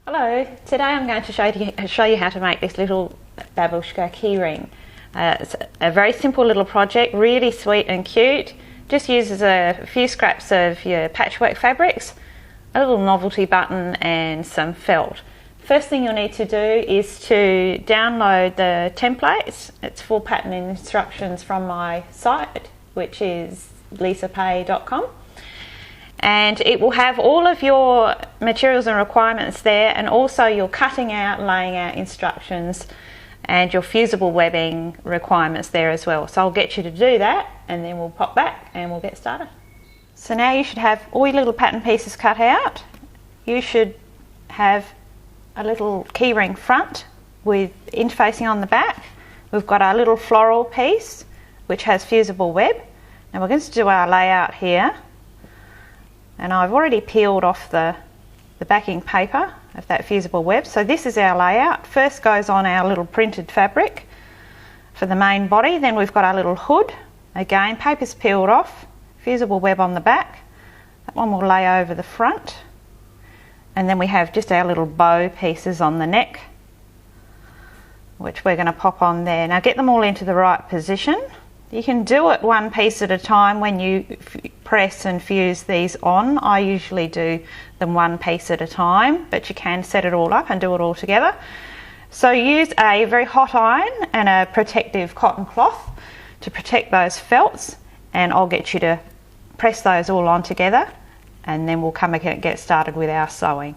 Hello, today I'm going to show you how to make this little babushka keyring. It's a very simple little project, really sweet and cute. Just uses a few scraps of your patchwork fabrics, a little novelty button and some felt. First thing you'll need to do is to download the templates. It's full pattern instructions from my site, which is lisapay.com. And it will have all of your materials and requirements there, and also your cutting out, laying out instructions and your fusible webbing requirements there as well. So I'll get you to do that and then we'll pop back and we'll get started. So now you should have all your little pattern pieces cut out. You should have a little keyring front with interfacing on the back. We've got our little floral piece which has fusible web. Now we're going to do our layout here. And I've already peeled off the backing paper of that fusible web. So this is our layout. First goes on our little printed fabric for the main body. Then we've got our little hood. Again, paper's peeled off, fusible web on the back. That one will lay over the front. And then we have just our little bow pieces on the neck, which we're going to pop on there. Now get them all into the right position. You can do it one piece at a time when you press and fuse these on. I usually do them one piece at a time, but you can set it all up and do it all together. So use a very hot iron and a protective cotton cloth to protect those felts, and I'll get you to press those all on together and then we'll come and get started with our sewing.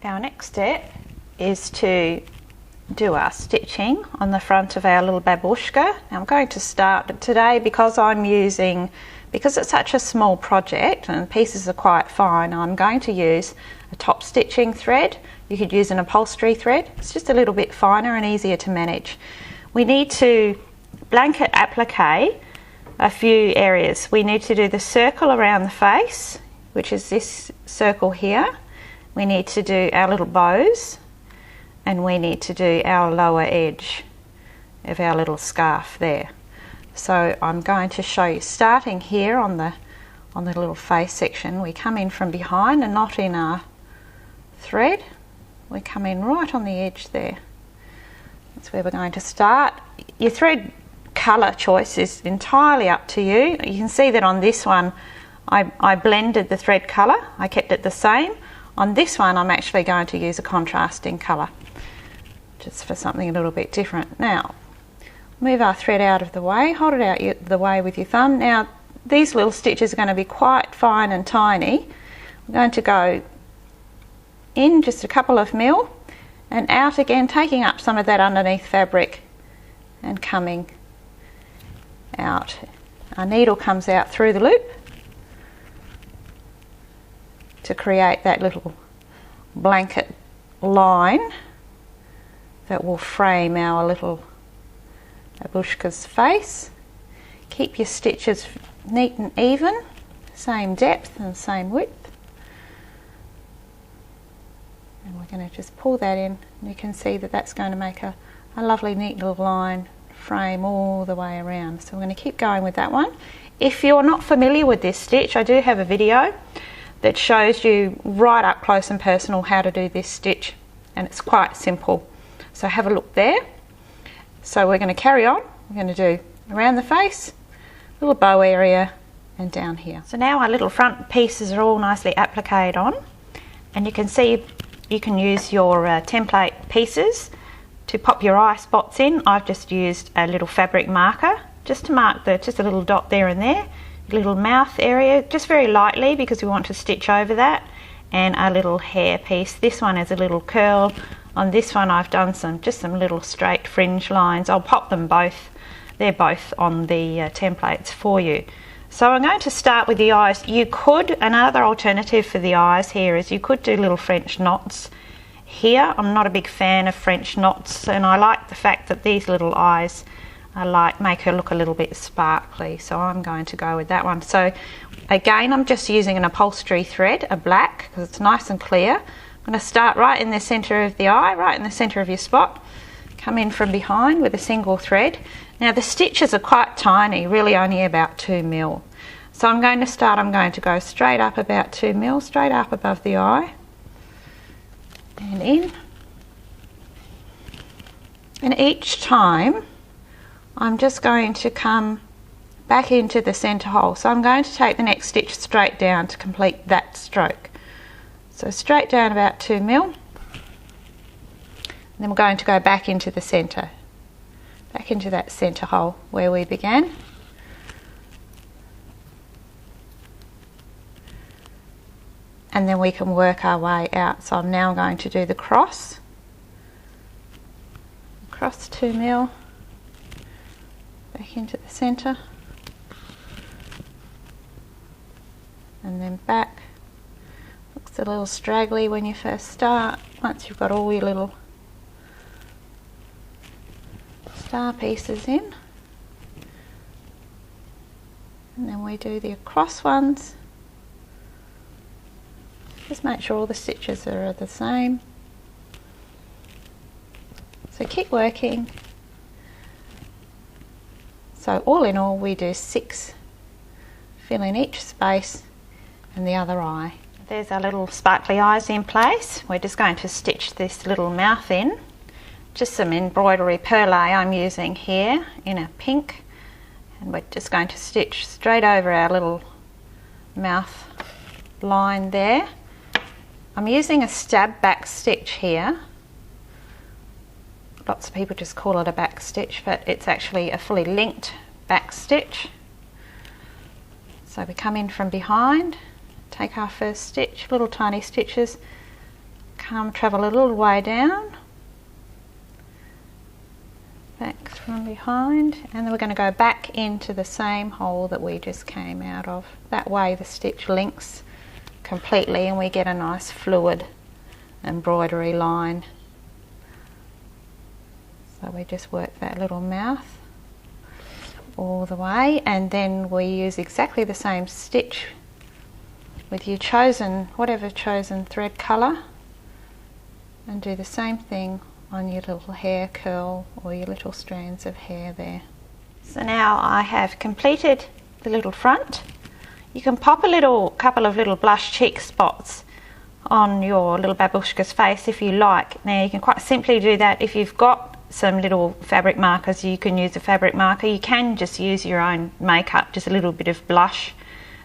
Our next step is to do our stitching on the front of our little babushka. Now I'm going to start today because it's such a small project and pieces are quite fine. I'm going to use a top stitching thread. You could use an upholstery thread. It's just a little bit finer and easier to manage. We need to blanket applique a few areas. We need to do the circle around the face, which is this circle here. We need to do our little bows, and we need to do our lower edge of our little scarf there. So I'm going to show you starting here on the little face section. We come in from behind and not in our thread. We come in right on the edge there. That's where we're going to start. Your thread colour choice is entirely up to you. You can see that on this one I blended the thread colour. I kept it the same. On this one I'm actually going to use a contrasting colour, just for something a little bit different. Now, move our thread out of the way, hold it out the way with your thumb. Now, these little stitches are going to be quite fine and tiny. We're going to go in just a couple of mil and out again, taking up some of that underneath fabric and coming out. Our needle comes out through the loop to create that little blanket line that will frame our little babushka's face. Keep your stitches neat and even, same depth and same width. And we're going to just pull that in, and you can see that that's going to make a lovely neat little line frame all the way around. So we're going to keep going with that one. If you're not familiar with this stitch, I do have a video that shows you right up close and personal how to do this stitch, and it's quite simple. So have a look there. So we're going to carry on. We're going to do around the face, little bow area, and down here. So now our little front pieces are all nicely appliqued on, and you can see you can use your template pieces to pop your eye spots in. I've just used a little fabric marker just to mark just a little dot there and there. Little mouth area, just very lightly because we want to stitch over that, and a little hair piece. This one is a little curl. On this one I've done just some little straight fringe lines. I'll pop them both. They're both on the templates for you. So I'm going to start with the eyes. Another alternative for the eyes here is you could do little French knots here. I'm not a big fan of French knots, and I like the fact that these little eyes make her look a little bit sparkly, so I'm going to go with that one. So again, I'm just using an upholstery thread, a black, because it's nice and clear. I'm going to start right in the centre of the eye, right in the centre of your spot. Come in from behind with a single thread. Now the stitches are quite tiny, really only about 2 mil. So I'm going to go straight up about 2 mil, straight up above the eye. and in. And each time I'm just going to come back into the centre hole. So I'm going to take the next stitch straight down to complete that stroke. So straight down about 2 mil. And then we're going to go back into the centre. Back into that centre hole where we began. And then we can work our way out. So I'm now going to do the cross. Across 2 mil. Back into the centre. And then back. Looks a little straggly when you first start. Once you've got all your little star pieces in, and then we do the across ones. Just make sure all the stitches are the same. So keep working. So all in all we do 6, fill in each space and the other eye. There's our little sparkly eyes in place. We're just going to stitch this little mouth in. Just some embroidery perle I'm using here in a pink, and we're just going to stitch straight over our little mouth line there. I'm using a stab back stitch here. Lots of people just call it a back stitch, but it's actually a fully linked back stitch. So we come in from behind, take our first stitch, little tiny stitches, travel a little way down, back from behind, and then we're going to go back into the same hole that we just came out of. That way the stitch links completely and we get a nice fluid embroidery line. So we just work that little mouth all the way, and then we use exactly the same stitch with your chosen, whatever chosen thread colour, and do the same thing on your little hair curl or your little strands of hair there. So now I have completed the little front. You can pop a couple of little blush cheek spots on your little babushka's face if you like. Now you can quite simply do that. If you've got some little fabric markers, you can use a fabric marker. You can just use your own makeup, just a little bit of blush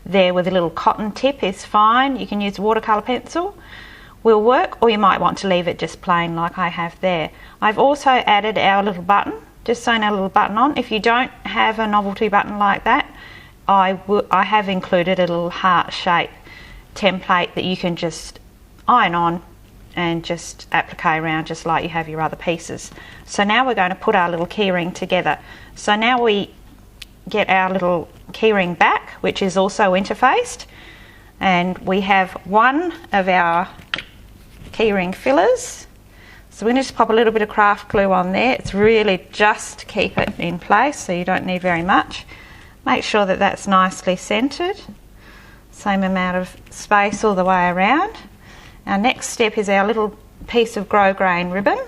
there with a little cotton tip is fine. You can use a watercolour pencil, will work, or you might want to leave it just plain like I have there. I've also added our little button, just sewn our little button on. If you don't have a novelty button like that, I have included a little heart shape template that you can just iron on and just applique around just like you have your other pieces. So now we're going to put our little keyring together. So now we get our little keyring back, which is also interfaced, and we have one of our keyring fillers. So we're going to just pop a little bit of craft glue on there. It's really just to keep it in place, so you don't need very much. Make sure that that's nicely centered. Same amount of space all the way around. Our next step is our little piece of grosgrain ribbon.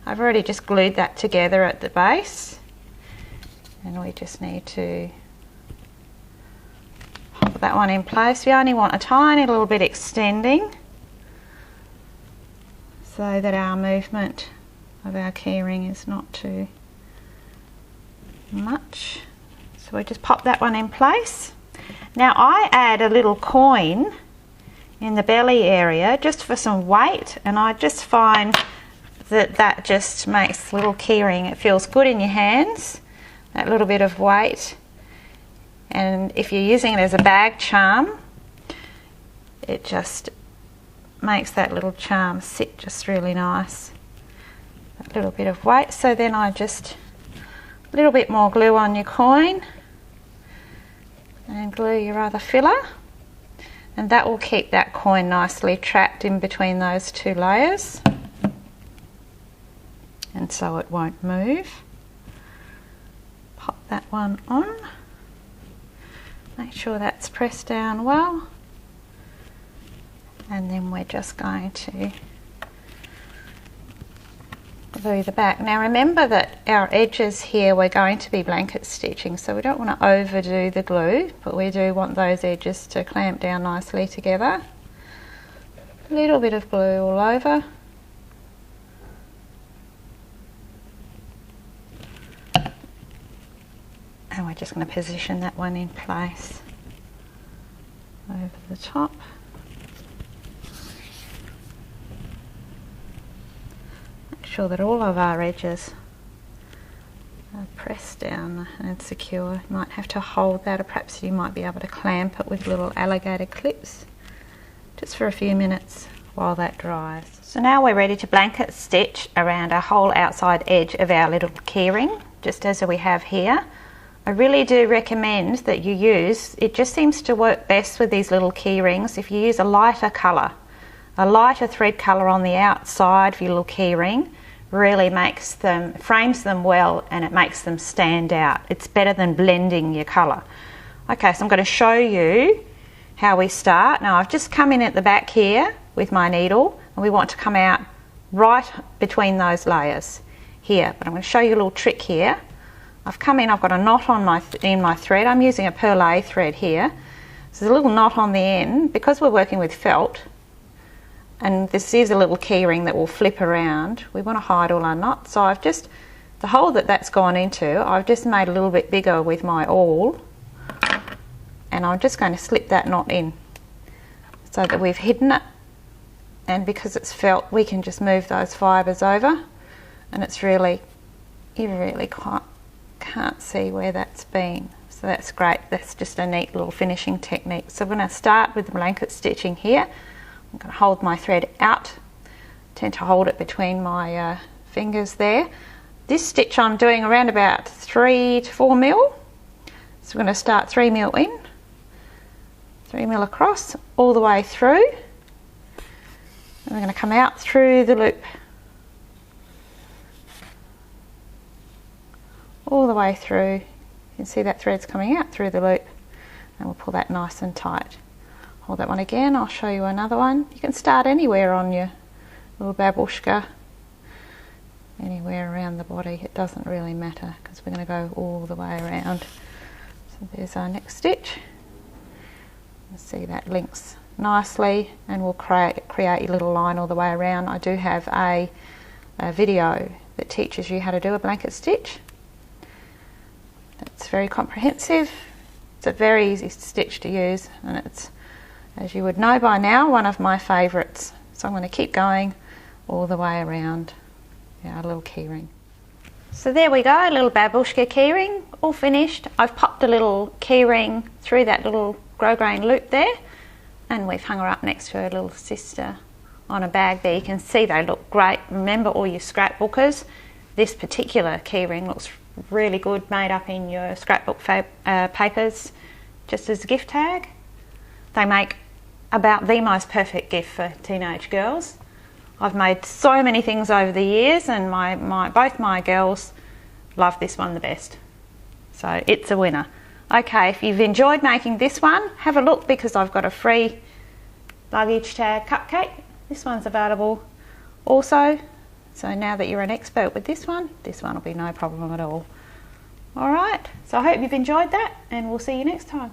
I've already just glued that together at the base, and we just need to pop that one in place. We only want a tiny little bit extending so that our movement of our keyring is not too much. So we just pop that one in place. Now I add a little coin in the belly area just for some weight, and I just find that that just makes little keyring, it feels good in your hands, that little bit of weight. And if you're using it as a bag charm, it just makes that little charm sit just really nice. A little bit of weight. So then I just a little bit more glue on your coin and glue your other filler, and that will keep that coin nicely trapped in between those two layers, and so it won't move. Pop that one on, make sure that's pressed down well, and then we're just going to glue the back. Now remember that our edges here we're going to be blanket stitching, so we don't want to overdo the glue, but we do want those edges to clamp down nicely together. A little bit of glue all over, just going to position that one in place over the top. Make sure that all of our edges are pressed down and secure. You might have to hold that, or perhaps you might be able to clamp it with little alligator clips just for a few minutes while that dries. So now we're ready to blanket stitch around our whole outside edge of our little keyring, just as we have here. I really do recommend that you use, it just seems to work best with these little key rings if you use a lighter colour. A lighter thread colour on the outside of your little key ring really makes them, frames them well, and it makes them stand out. It's better than blending your colour. Okay, so I'm going to show you how we start. Now I've just come in at the back here with my needle, and we want to come out right between those layers here, but I'm going to show you a little trick here. I've come in, I've got a knot on in my thread. I'm using a Pearl A thread here. So there's a little knot on the end because we're working with felt, and this is a little key ring that will flip around. We want to hide all our knots. So I've just, the hole that's gone into, I've just made a little bit bigger with my awl, and I'm just going to slip that knot in so that we've hidden it. And because it's felt, we can just move those fibres over, and it's really, you really can't see where that's been. So that's great. That's just a neat little finishing technique. So we're going to start with the blanket stitching here. I'm going to hold my thread out, tend to hold it between my fingers there. This stitch I'm doing around about 3 to 4 mil. So we're going to start 3 mil in, 3 mil across, all the way through. And we're going to come out through the loop, all the way through. You can see that thread's coming out through the loop, and we'll pull that nice and tight. Hold that one again, I'll show you another one. You can start anywhere on your little babushka, anywhere around the body, it doesn't really matter because we're going to go all the way around. So there's our next stitch. You see that links nicely, and we'll create a little line all the way around. I do have a video that teaches you how to do a blanket stitch. It's very comprehensive. It's a very easy stitch to use, and it's, as you would know by now, one of my favourites. So I'm going to keep going all the way around our little keyring. So there we go, a little babushka keyring, all finished. I've popped a little keyring through that little grosgrain loop there, and we've hung her up next to her little sister on a bag there. You can see they look great. Remember all your scrapbookers, this particular keyring looks really good, made up in your scrapbook papers, just as a gift tag. They make about the most perfect gift for teenage girls. I've made so many things over the years, and both my girls love this one the best. So it's a winner. Okay, if you've enjoyed making this one, have a look, because I've got a free luggage tag cupcake. This one's available also. So now that you're an expert with this one will be no problem at all. Alright, so I hope you've enjoyed that, and we'll see you next time.